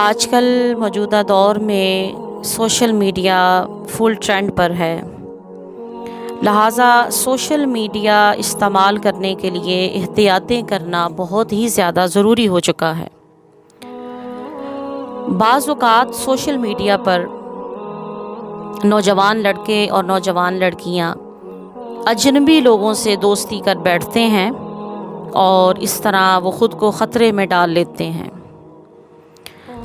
آج کل موجودہ دور میں سوشل میڈیا فل ٹرینڈ پر ہے، لہٰذا سوشل میڈیا استعمال کرنے کے لیے احتیاطیں کرنا بہت ہی زیادہ ضروری ہو چکا ہے۔ بعض اوقات سوشل میڈیا پر نوجوان لڑکے اور نوجوان لڑکیاں اجنبی لوگوں سے دوستی کر بیٹھتے ہیں اور اس طرح وہ خود کو خطرے میں ڈال لیتے ہیں۔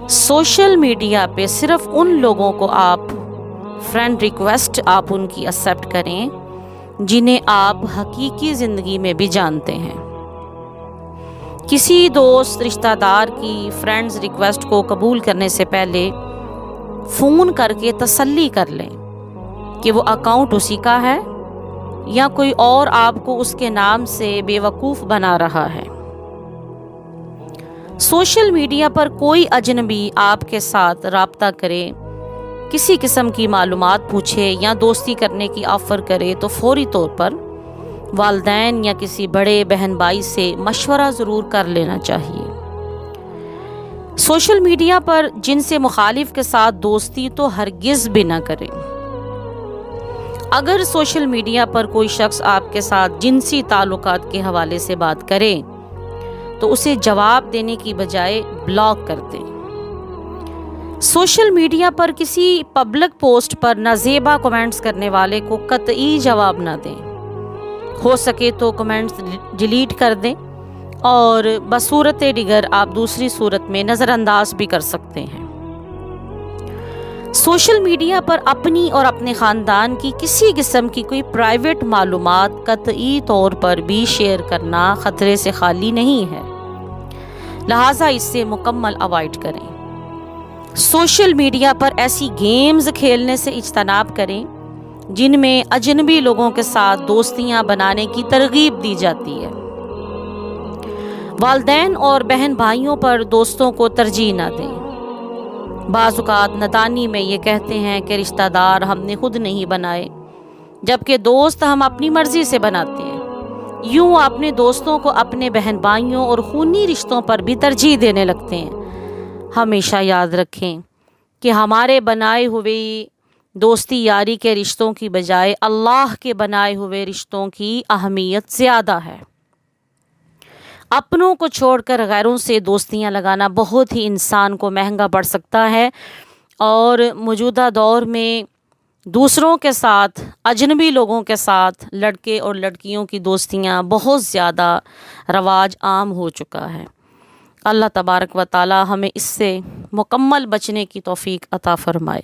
سوشل میڈیا پہ صرف ان لوگوں کو آپ فرینڈ ریکویسٹ آپ ان کی ایکسیپٹ کریں جنہیں آپ حقیقی زندگی میں بھی جانتے ہیں۔ کسی دوست رشتہ دار کی فرینڈز ریکویسٹ کو قبول کرنے سے پہلے فون کر کے تسلی کر لیں کہ وہ اکاؤنٹ اسی کا ہے یا کوئی اور آپ کو اس کے نام سے بے وقوف بنا رہا ہے۔ سوشل میڈیا پر کوئی اجنبی آپ کے ساتھ رابطہ کرے، کسی قسم کی معلومات پوچھے یا دوستی کرنے کی آفر کرے تو فوری طور پر والدین یا کسی بڑے بہن بھائی سے مشورہ ضرور کر لینا چاہیے۔ سوشل میڈیا پر جن سے مخالف کے ساتھ دوستی تو ہرگز بھی نہ کریں۔ اگر سوشل میڈیا پر کوئی شخص آپ کے ساتھ جنسی تعلقات کے حوالے سے بات کرے تو اسے جواب دینے کی بجائے بلاک کر دیں۔ سوشل میڈیا پر کسی پبلک پوسٹ پر نازیبا کمنٹس کرنے والے کو قطعی جواب نہ دیں، ہو سکے تو کمنٹس ڈیلیٹ کر دیں اور بصورت دیگر آپ دوسری صورت میں نظر انداز بھی کر سکتے ہیں۔ سوشل میڈیا پر اپنی اور اپنے خاندان کی کسی قسم کی کوئی پرائیویٹ معلومات قطعی طور پر بھی شیئر کرنا خطرے سے خالی نہیں ہے، لہٰذا اس سے مکمل اوائڈ کریں۔ سوشل میڈیا پر ایسی گیمز کھیلنے سے اجتناب کریں جن میں اجنبی لوگوں کے ساتھ دوستیاں بنانے کی ترغیب دی جاتی ہے۔ والدین اور بہن بھائیوں پر دوستوں کو ترجیح نہ دیں۔ بعض اوقات نادانی میں یہ کہتے ہیں کہ رشتہ دار ہم نے خود نہیں بنائے، جبکہ دوست ہم اپنی مرضی سے بناتے ہیں۔ یوں اپنے دوستوں کو اپنے بہن بھائیوں اور خونی رشتوں پر بھی ترجیح دینے لگتے ہیں۔ ہمیشہ یاد رکھیں کہ ہمارے بنائے ہوئے دوستی یاری کے رشتوں کی بجائے اللہ کے بنائے ہوئے رشتوں کی اہمیت زیادہ ہے۔ اپنوں کو چھوڑ کر غیروں سے دوستیاں لگانا بہت ہی انسان کو مہنگا پڑ سکتا ہے، اور موجودہ دور میں دوسروں کے ساتھ، اجنبی لوگوں کے ساتھ لڑکے اور لڑکیوں کی دوستیاں بہت زیادہ رواج عام ہو چکا ہے۔ اللہ تبارک و تعالی ہمیں اس سے مکمل بچنے کی توفیق عطا فرمائے۔